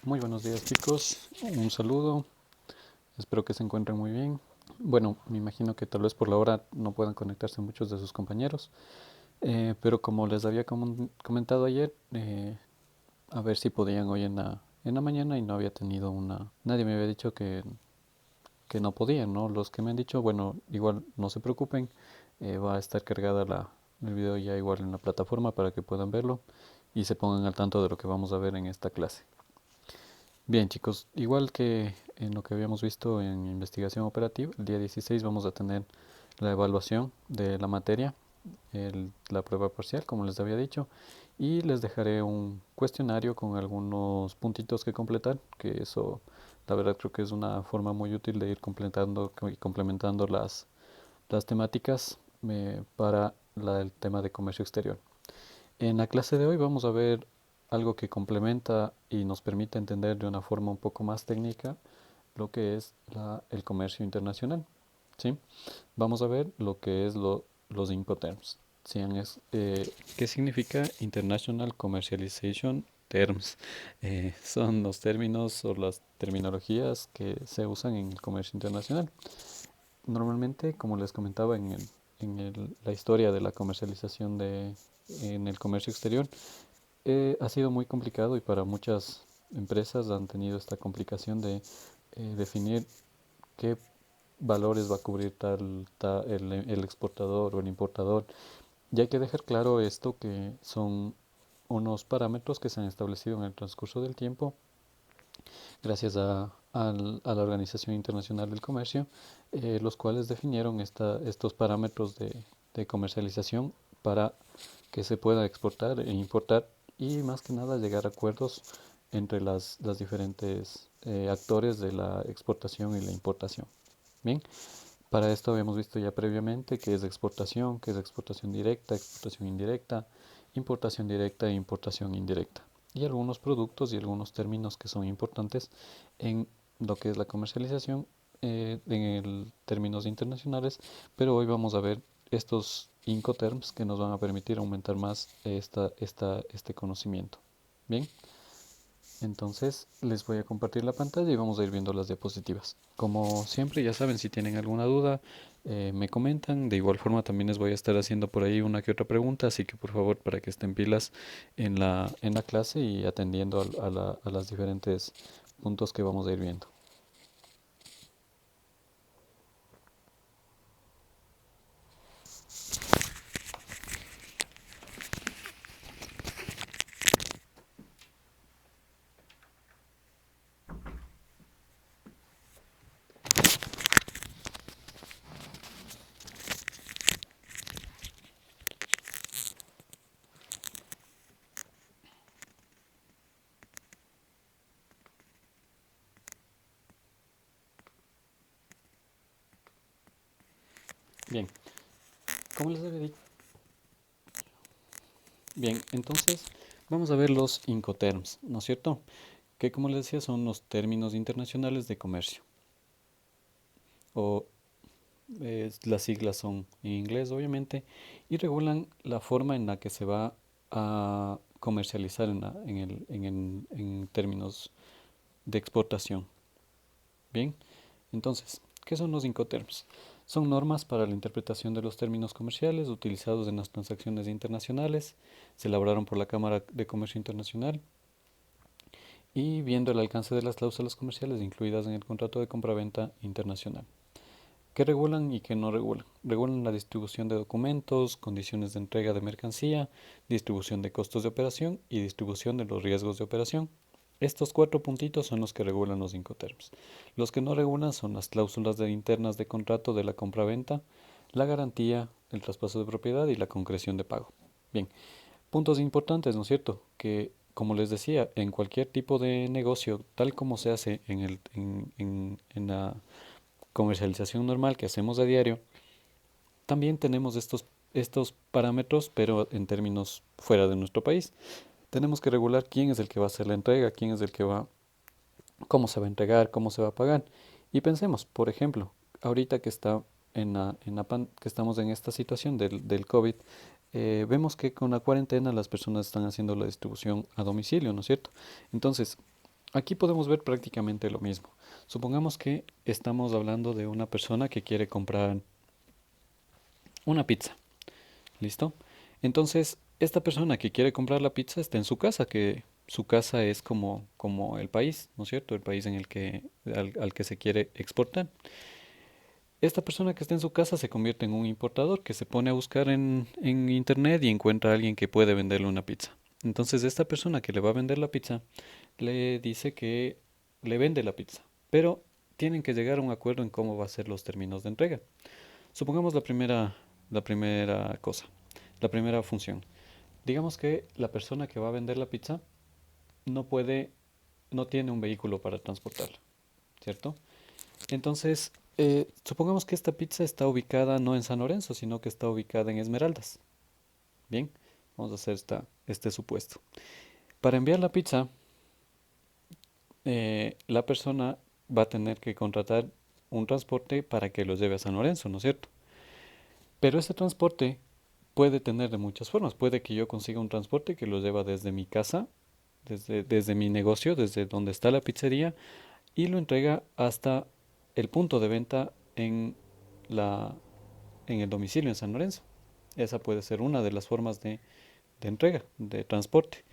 Muy buenos días chicos, un saludo, espero que se encuentren muy bien. Bueno, me imagino que tal vez por la hora no puedan conectarse muchos de sus compañeros, pero como les había comentado ayer, a ver si podían hoy en la mañana y no había tenido una... Nadie me había dicho que no podían, ¿no? Los que me han dicho, bueno, igual no se preocupen, va a estar cargada el video ya igual en la plataforma para que puedan verlo y se pongan al tanto de lo que vamos a ver en esta clase. Bien, chicos, igual que en lo que habíamos visto en investigación operativa, el día 16 vamos a tener la evaluación de la materia, la prueba parcial, como les había dicho, y les dejaré un cuestionario con algunos puntitos que completar, que eso, la verdad, creo que es una forma muy útil de ir completando y complementando las temáticas para el tema de comercio exterior. En la clase de hoy vamos a ver algo que complementa y nos permite entender de una forma un poco más técnica lo que es el comercio internacional. ¿Sí? Vamos a ver lo que es los Incoterms. ¿Qué significa International Commercialization Terms? Son los términos o las terminologías que se usan en el comercio internacional. Normalmente, como les comentaba la historia de la comercialización en el comercio exterior, ha sido muy complicado y para muchas empresas han tenido esta complicación de definir qué valores va a cubrir el exportador o el importador. Y hay que dejar claro esto que son unos parámetros que se han establecido en el transcurso del tiempo gracias a la Organización Internacional del Comercio, los cuales definieron estos parámetros de comercialización para que se pueda exportar e importar y más que nada llegar a acuerdos entre las diferentes actores de la exportación y la importación. Bien, para esto habíamos visto ya previamente qué es exportación directa, exportación indirecta, importación directa e importación indirecta. Y algunos productos y algunos términos que son importantes en lo que es la comercialización términos internacionales, pero hoy vamos a ver estos Incoterms que nos van a permitir aumentar más este conocimiento. Bien. Entonces les voy a compartir la pantalla y vamos a ir viendo las diapositivas. Como siempre, ya saben, si tienen alguna duda, me comentan. De igual forma, también les voy a estar haciendo por ahí una que otra pregunta, así que por favor, para que estén pilas en la clase y atendiendo a las diferentes puntos que vamos a ir viendo. Bien, como les había dicho, bien, entonces vamos a ver los Incoterms, ¿no es cierto? Que como les decía son los términos internacionales de comercio o las siglas son en inglés, obviamente, y regulan la forma en la que se va a comercializar en términos de exportación. Bien, entonces, ¿qué son los Incoterms? Son normas para la interpretación de los términos comerciales utilizados en las transacciones internacionales. Se elaboraron por la Cámara de Comercio Internacional y viendo el alcance de las cláusulas comerciales incluidas en el contrato de compraventa internacional. ¿Qué regulan y qué no regulan? Regulan la distribución de documentos, condiciones de entrega de mercancía, distribución de costos de operación y distribución de los riesgos de operación. Estos cuatro puntitos son los que regulan los Incoterms. Los que no regulan son las cláusulas internas de contrato de la compraventa, la garantía, el traspaso de propiedad y la concreción de pago. Bien, puntos importantes, ¿no es cierto? Que, como les decía, en cualquier tipo de negocio, tal como se hace en la comercialización normal que hacemos a diario, también tenemos estos parámetros, pero en términos fuera de nuestro país. Tenemos que regular quién es el que va a hacer la entrega, quién es el que va, cómo se va a entregar, cómo se va a pagar. Y pensemos, por ejemplo, ahorita que que estamos en esta situación del COVID, vemos que con la cuarentena las personas están haciendo la distribución a domicilio, ¿no es cierto? Entonces, Aquí podemos ver prácticamente lo mismo. Supongamos que estamos hablando de una persona que quiere comprar una pizza. ¿Listo? Entonces, esta persona que quiere comprar la pizza está en su casa, que su casa es como el país, ¿no es cierto? El país en el que, al que se quiere exportar. Esta persona que está en su casa se convierte en un importador que se pone a buscar en internet y encuentra a alguien que puede venderle una pizza. Entonces, esta persona que le va a vender la pizza le dice que le vende la pizza, pero tienen que llegar a un acuerdo en cómo va a ser los términos de entrega. Supongamos la primera cosa, la primera función. Digamos que la persona que va a vender la pizza no puede, no tiene un vehículo para transportarla, ¿cierto? Entonces, supongamos que esta pizza está ubicada no en San Lorenzo, sino que está ubicada en Esmeraldas. Bien, vamos a hacer este supuesto. Para enviar la pizza, la persona va a tener que contratar un transporte para que lo lleve a San Lorenzo, ¿no es cierto? Pero ese transporte puede tener de muchas formas. Puede que yo consiga un transporte que lo lleva desde mi casa, desde mi negocio, desde donde está la pizzería, y lo entrega hasta el punto de venta la, en el domicilio en San Lorenzo. Esa puede ser una de las formas de entrega, de transporte.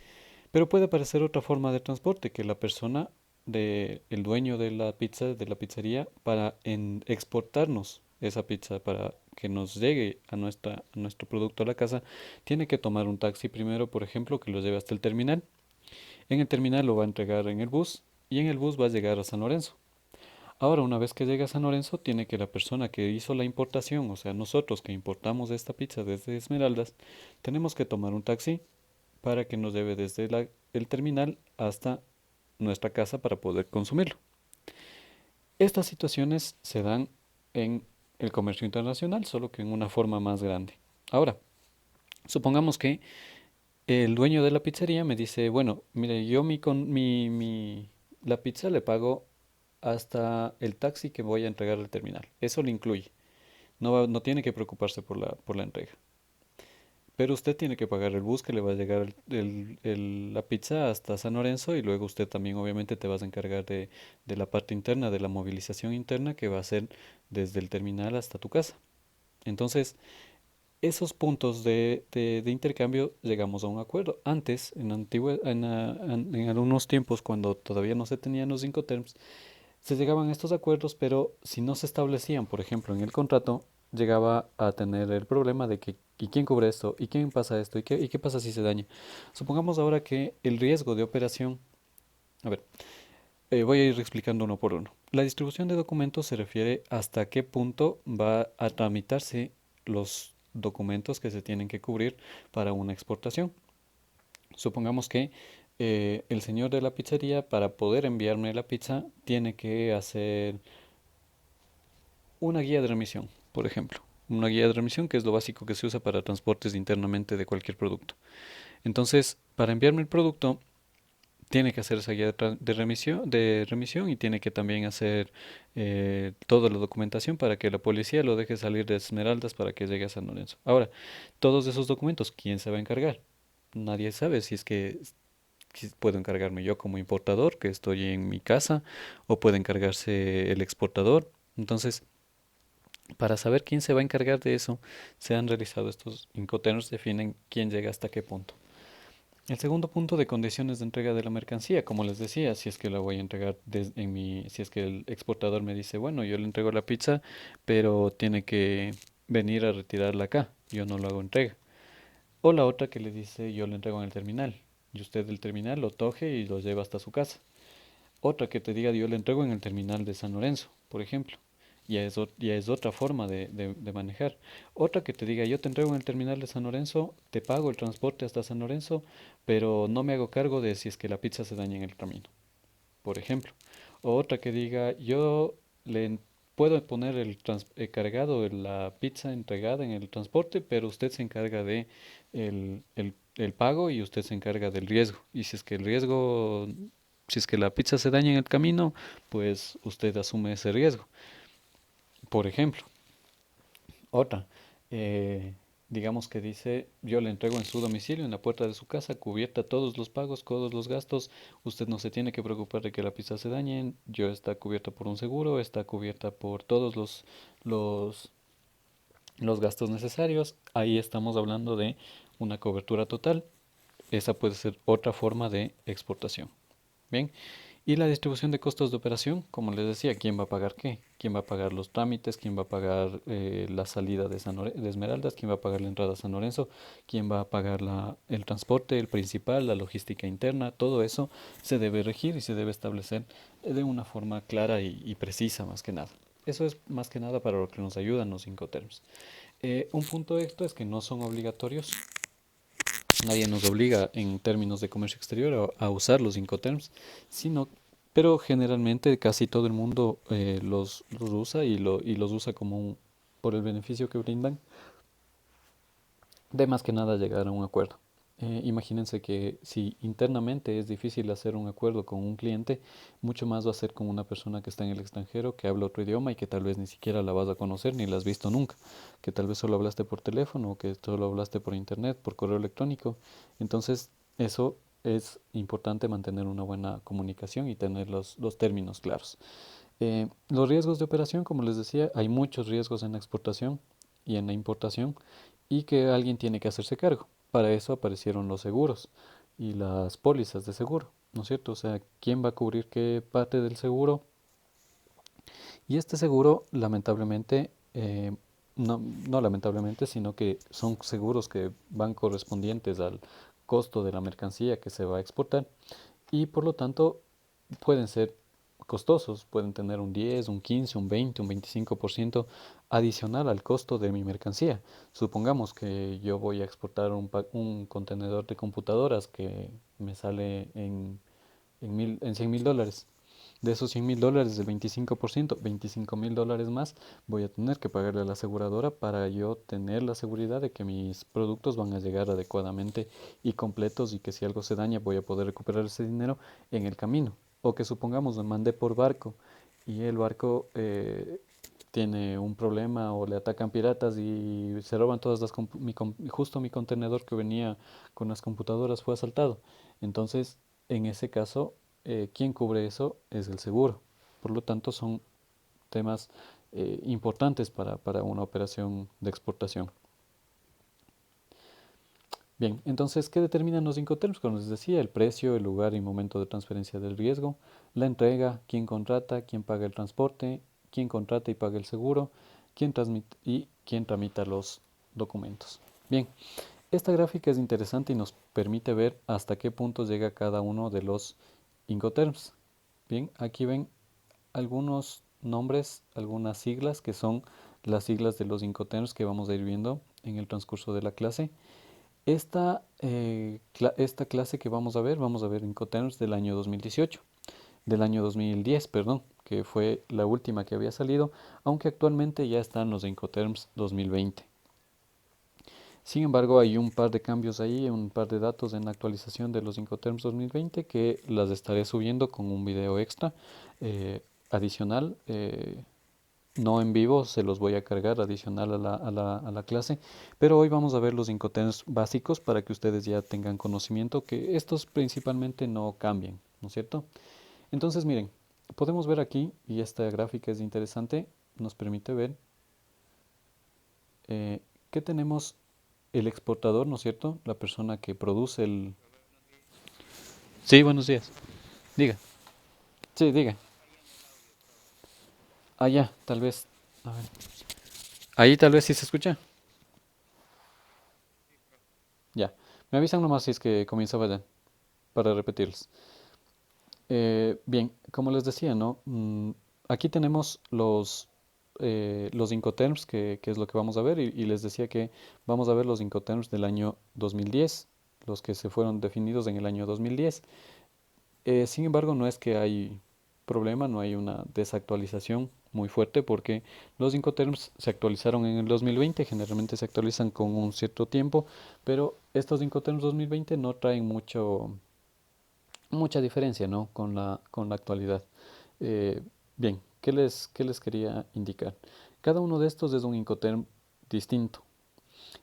Pero puede aparecer otra forma de transporte, que la persona, el dueño de la pizza, de la pizzería, para exportarnos esa pizza, para que nos llegue a nuestro producto a la casa, tiene que tomar un taxi primero, por ejemplo, que lo lleve hasta el terminal. En el terminal lo va a entregar en el bus y en el bus va a llegar a San Lorenzo. Ahora, una vez que llega a San Lorenzo, tiene que la persona que hizo la importación, o sea, nosotros que importamos esta pizza desde Esmeraldas, tenemos que tomar un taxi para que nos lleve desde el terminal hasta nuestra casa para poder consumirlo. Estas situaciones se dan en el comercio internacional, solo que en una forma más grande. Ahora, supongamos que el dueño de la pizzería me dice, bueno, mire, yo la pizza le pago hasta el taxi que voy a entregar al terminal. Eso le incluye. No tiene que preocuparse por la entrega. Pero usted tiene que pagar el bus que le va a llegar la pizza hasta San Lorenzo y luego usted también obviamente te vas a encargar de la parte interna, de la movilización interna que va a ser desde el terminal hasta tu casa. Entonces, esos puntos de intercambio llegamos a un acuerdo. Antes, en algunos tiempos, cuando todavía no se tenían los Incoterms, se llegaban a estos acuerdos, pero si no se establecían, por ejemplo, en el contrato, llegaba a tener el problema de que, ¿y quién cubre esto? ¿Y quién pasa esto? ¿Y qué pasa si se daña? Supongamos ahora que el riesgo de operación, a ver, voy a ir explicando uno por uno. La distribución de documentos se refiere hasta qué punto va a tramitarse los documentos que se tienen que cubrir para una exportación. Supongamos que el señor de la pizzería, para poder enviarme la pizza, tiene que hacer una guía de remisión, por ejemplo. Una guía de remisión que es lo básico que se usa para transportes internamente de cualquier producto. Entonces, para enviarme el producto, tiene que hacer esa guía de remisión y tiene que también hacer toda la documentación para que la policía lo deje salir de Esmeraldas para que llegue a San Lorenzo. Ahora, todos esos documentos, ¿quién se va a encargar? Nadie sabe si puedo encargarme yo como importador, que estoy en mi casa, o puede encargarse el exportador. Entonces, para saber quién se va a encargar de eso, se han realizado estos incoterms, definen quién llega hasta qué punto. El segundo punto de condiciones de entrega de la mercancía, como les decía, si es que la voy a entregar si es que el exportador me dice, bueno, yo le entrego la pizza, pero tiene que venir a retirarla acá, yo no lo hago entrega. O la otra que le dice, yo le entrego en el terminal, y usted del terminal lo toje y lo lleva hasta su casa. Otra que te diga, yo le entrego en el terminal de San Lorenzo, por ejemplo. Ya es otra forma de manejar. Otra que te diga, yo te entrego en el terminal de San Lorenzo, te pago el transporte hasta San Lorenzo, pero no me hago cargo de si es que la pizza se daña en el camino, por ejemplo. O otra que diga, yo puedo poner cargado de la pizza entregada en el transporte, pero usted se encarga de el pago y usted se encarga del riesgo. Y si es que la pizza se daña en el camino, pues usted asume ese riesgo, por ejemplo. Otra. digamos que dice, yo le entrego en su domicilio, en la puerta de su casa, cubierta todos los pagos, todos los gastos, usted no se tiene que preocupar de que la pizza se dañe, yo está cubierta por un seguro, está cubierta por todos los, los gastos necesarios, ahí estamos hablando de una cobertura total, esa puede ser otra forma de exportación. Bien, y la distribución de costos de operación, como les decía, ¿quién va a pagar qué? ¿Quién va a pagar los trámites? ¿Quién va a pagar la salida de, de Esmeraldas? ¿Quién va a pagar la entrada a San Lorenzo? ¿Quién va a pagar el transporte, el principal, la logística interna? Todo eso se debe regir y se debe establecer de una forma clara y precisa más que nada. Eso es más que nada para lo que nos ayudan los Incoterms. Un punto extra es que no son obligatorios. Nadie nos obliga en términos de comercio exterior a usar los Incoterms, sino, pero generalmente casi todo el mundo los usa y los usa como por el beneficio que brindan, de más que nada llegar a un acuerdo. Imagínense que si internamente es difícil hacer un acuerdo con un cliente, mucho más va a ser con una persona que está en el extranjero, que habla otro idioma y que tal vez ni siquiera la vas a conocer ni la has visto nunca, que tal vez solo hablaste por teléfono o que solo hablaste por internet, por correo electrónico. Entonces, eso es importante mantener una buena comunicación y tener los términos claros. Los riesgos de operación, como les decía, hay muchos riesgos en la exportación y en la importación y que alguien tiene que hacerse cargo. Para eso aparecieron los seguros y las pólizas de seguro, ¿no es cierto? O sea, ¿quién va a cubrir qué parte del seguro? Y este seguro, lamentablemente, no lamentablemente, sino que son seguros que van correspondientes al costo de la mercancía que se va a exportar y por lo tanto pueden ser costosos, pueden tener un 10, un 15, un 20, un 25% adicional al costo de mi mercancía. Supongamos que yo voy a exportar un contenedor de computadoras que me sale en $100,000. De esos $100,000, del 25%, $25,000 más, voy a tener que pagarle a la aseguradora para yo tener la seguridad de que mis productos van a llegar adecuadamente y completos y que si algo se daña voy a poder recuperar ese dinero en el camino. O que supongamos me mandé por barco y el barco tiene un problema o le atacan piratas y se roban todas justo mi contenedor que venía con las computadoras fue asaltado. Entonces, en ese caso, quien cubre eso es el seguro. Por lo tanto, son temas importantes para una operación de exportación. Bien, entonces, ¿qué determinan los Incoterms? Como les decía, el precio, el lugar y momento de transferencia del riesgo, la entrega, quién contrata, quién paga el transporte, quién contrata y paga el seguro, quién transmite y quién tramita los documentos. Bien, esta gráfica es interesante y nos permite ver hasta qué punto llega cada uno de los Incoterms. Bien, aquí ven algunos nombres, algunas siglas que son las siglas de los Incoterms que vamos a ir viendo en el transcurso de la clase. Esta clase que vamos a ver Incoterms del año 2018, del año 2010, perdón, que fue la última que había salido, aunque actualmente ya están los Incoterms 2020. Sin embargo, hay un par de cambios ahí, un par de datos en la actualización de los Incoterms 2020 que las estaré subiendo con un video extra adicional. No en vivo, se los voy a cargar adicional a la clase, pero hoy vamos a ver los Incoterms básicos para que ustedes ya tengan conocimiento que estos principalmente no cambian, ¿no es cierto? Entonces, miren, podemos ver aquí, y esta gráfica es interesante, nos permite ver que tenemos el exportador, ¿no es cierto? La persona que produce el... Sí, buenos días. Diga. Sí, diga. Ah, ya, tal vez. A ver. Ahí tal vez sí se escucha. Ya. Me avisan nomás si es que comienza a para repetirles. Bien, como les decía, ¿no? Aquí tenemos los Incoterms, que es lo que vamos a ver, y les decía que vamos a ver los Incoterms del año 2010, los que se fueron definidos en el año 2010. Sin embargo, no es que hay problema, no hay una desactualización muy fuerte porque los Incoterms se actualizaron en el 2020, generalmente se actualizan con un cierto tiempo, pero estos Incoterms 2020 no traen mucha diferencia, ¿no? con la actualidad. Eh, Bien, qué les quería indicar? Cada uno de estos es un Incoterm distinto.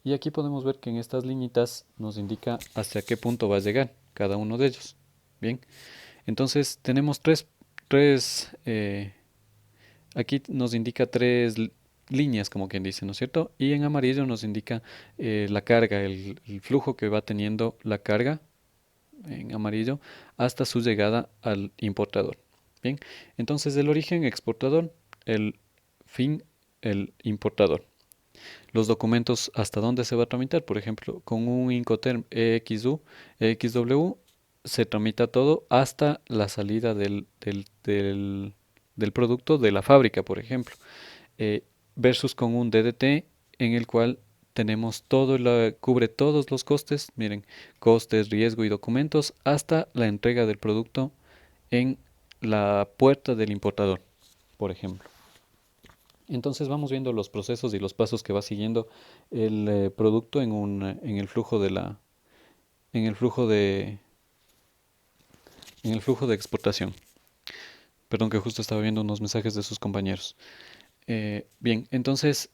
Y aquí podemos ver que en estas liñitas nos indica hasta qué punto va a llegar cada uno de ellos. Bien, entonces tenemos aquí nos indica líneas, como quien dice, ¿no es cierto? Y en amarillo nos indica la carga, el flujo que va teniendo la carga en amarillo hasta su llegada al importador. Bien, entonces el origen exportador, el fin el importador. Los documentos hasta dónde se va a tramitar, por ejemplo, con un Incoterm EXW se tramita todo hasta la salida del producto de la fábrica, por ejemplo, eh, versus con un DDT en el cual tenemos cubre todos los costes, miren, costes, riesgo y documentos hasta la entrega del producto en la puerta del importador, por ejemplo. Entonces vamos viendo los procesos y los pasos que va siguiendo el producto en el flujo en el flujo en el flujo de exportación. Perdón que justo estaba viendo unos mensajes de sus compañeros. Bien, entonces,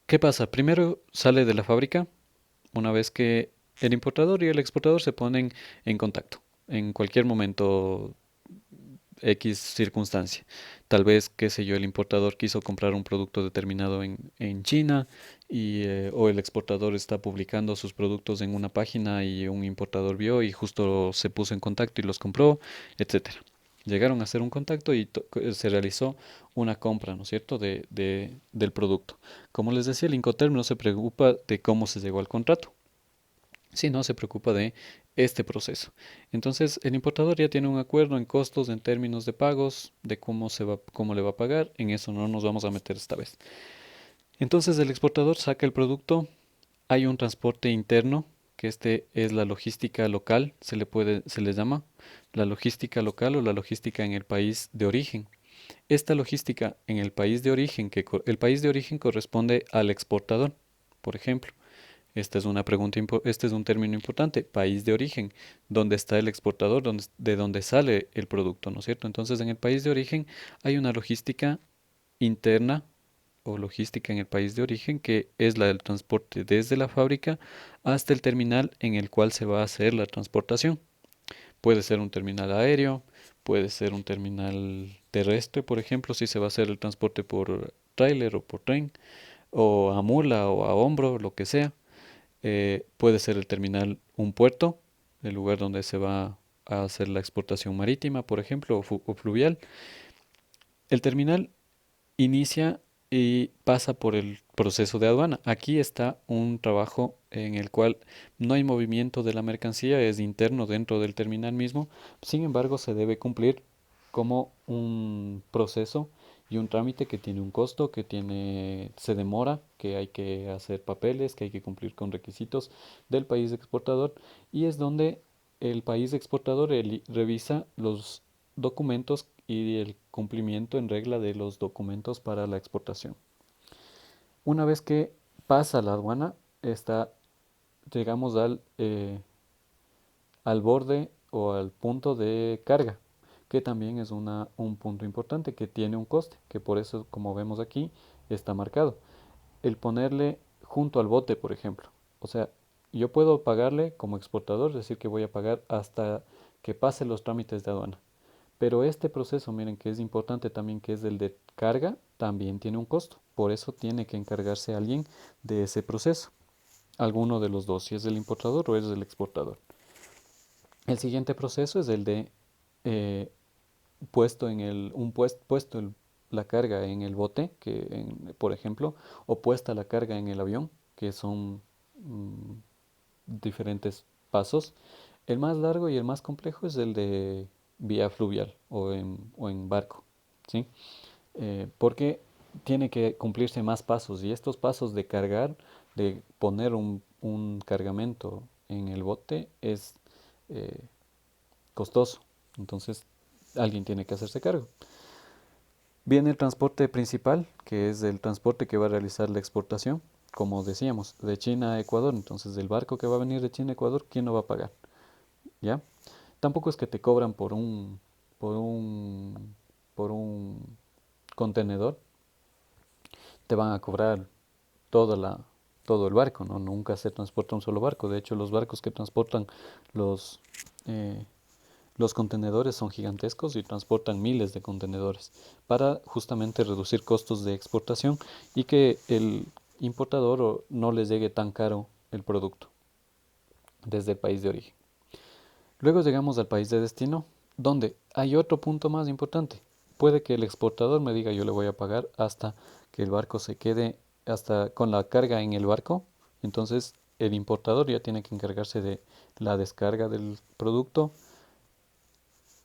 ¿qué pasa? Primero sale de la fábrica, una vez que el importador y el exportador se ponen en contacto. En cualquier momento X circunstancia. Tal vez, qué sé yo, el importador quiso comprar un producto determinado en China o el exportador está publicando sus productos en una página y un importador vio y justo se puso en contacto y los compró, etcétera. Llegaron a hacer un contacto y se realizó una compra, ¿no es cierto?, del producto. Como les decía, el Incoterm no se preocupa de cómo se llegó al contrato, si no se preocupa de este proceso. Entonces, el importador ya tiene un acuerdo en costos, en términos de pagos, de cómo le va a pagar. En eso no nos vamos a meter esta vez. Entonces, el exportador saca el producto. Hay un transporte interno, que este es la logística local, se le llama la logística local o la logística en el país de origen. Esta logística en el país de origen, el país de origen corresponde al exportador, por ejemplo. Esta es una pregunta, este es un término importante, país de origen, donde está el exportador, de donde sale el producto, ¿no es cierto? Entonces, en el país de origen hay una logística interna o logística en el país de origen que es la del transporte desde la fábrica hasta el terminal en el cual se va a hacer la transportación. Puede ser un terminal aéreo, puede ser un terminal terrestre, por ejemplo, si se va a hacer el transporte por tráiler o por tren, o a mula o a hombro, lo que sea. Puede ser el terminal un puerto, el lugar donde se va a hacer la exportación marítima, por ejemplo, o fluvial. El terminal inicia y pasa por el proceso de aduana. Aquí está un trabajo en el cual no hay movimiento de la mercancía, es interno dentro del terminal mismo. Sin embargo, se debe cumplir como un proceso y un trámite que tiene un costo, se demora, que hay que hacer papeles, que hay que cumplir con requisitos del país exportador y es donde el país exportador revisa los documentos y el cumplimiento en regla de los documentos para la exportación. Una vez que pasa la aduana, llegamos al borde o al punto de carga, que también es un punto importante que tiene un coste, que por eso, como vemos aquí, está marcado. El ponerle junto al bote, por ejemplo. O sea, yo puedo pagarle como exportador, decir que voy a pagar hasta que pase los trámites de aduana. Pero este proceso, miren que es importante también, que es el de carga, también tiene un costo. Por eso tiene que encargarse alguien de ese proceso. Alguno de los dos, si es el importador o es el exportador. El siguiente proceso es el de eh, la carga en el bote, por ejemplo, o puesta la carga en el avión, que son mm, diferentes pasos. El más largo y el más complejo es el de vía fluvial o en barco, ¿sí? Porque tiene que cumplirse más pasos y estos pasos de cargar, de poner un cargamento en el bote es eh, costoso. Entonces, alguien tiene que hacerse cargo. Viene el transporte principal, que es el transporte que va a realizar la exportación, como decíamos, de China a Ecuador. Entonces, del barco que va a venir de China a Ecuador, ¿quién lo va a pagar? ¿Ya? Tampoco es que te cobran por un, por un contenedor, te van a cobrar toda la, todo el barco, ¿no? Nunca se transporta un solo barco. De hecho, los barcos que transportan los, eh, los contenedores son gigantescos y transportan miles de contenedores para justamente reducir costos de exportación y que el importador no les llegue tan caro el producto desde el país de origen. Luego llegamos al país de destino, donde hay otro punto más importante. Puede que el exportador me diga yo le voy a pagar hasta que el barco se quede, hasta con la carga en el barco. Entonces el importador ya tiene que encargarse de la descarga del producto.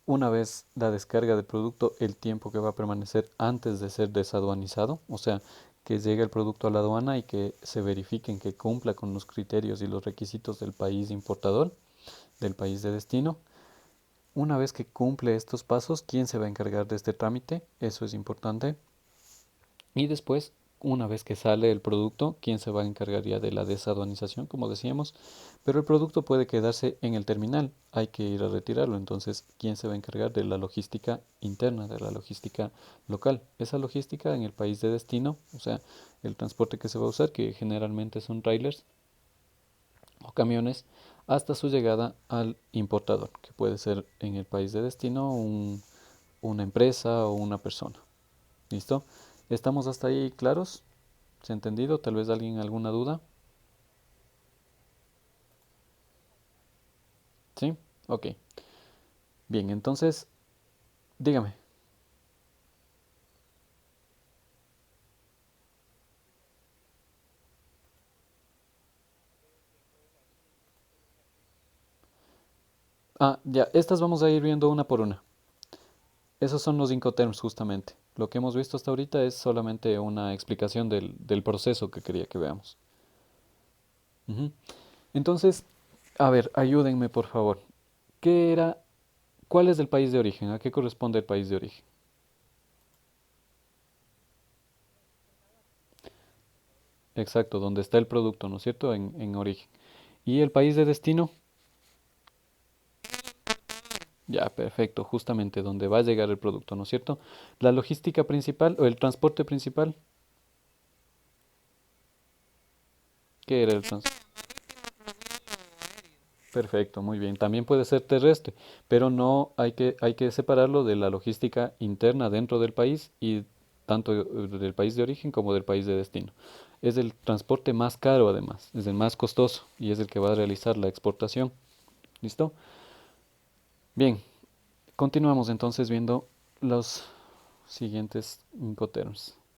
Una vez la descarga del producto, el tiempo que va a permanecer antes de ser desaduanizado, o sea, que llegue el producto a la aduana y que se verifiquen que cumpla con los criterios y los requisitos del país importador, del país de destino. Una vez que cumple estos pasos, ¿quién se va a encargar de este trámite? Eso es importante. Y después, una vez que sale el producto, ¿quién se va a encargar ya de la desaduanización, como decíamos? Pero el producto puede quedarse en el terminal, hay que ir a retirarlo. Entonces, ¿quién se va a encargar de la logística interna, de la logística local? Esa logística en el país de destino, o sea, el transporte que se va a usar, que generalmente son trailers o camiones, hasta su llegada al importador, que puede ser en el país de destino una empresa o una persona. ¿Listo? ¿Estamos hasta ahí claros? ¿Se ha entendido? ¿Tal vez alguien alguna duda? ¿Sí? Ok. Bien, entonces, dígame. Ah, ya, estas vamos a ir viendo una por una. Esos son los Incoterms justamente. Lo que hemos visto hasta ahorita es solamente una explicación del proceso que quería que veamos. Ujú. Entonces, a ver, ayúdenme por favor. ¿Qué era, cuál es el país de origen? ¿A qué corresponde el país de origen? Exacto, donde está el producto, ¿no es cierto? En origen. ¿Y el país de destino? Ya, perfecto, justamente donde va a llegar el producto, ¿no es cierto? La logística principal o el transporte principal, ¿qué era el transporte? Perfecto, muy bien. También puede ser terrestre, pero no hay que separarlo de la logística interna dentro del país y tanto del país de origen como del país de destino. Es el transporte más caro además, es el más costoso y es el que va a realizar la exportación. ¿Listo? Bien, continuamos entonces viendo los siguientes Incoterms.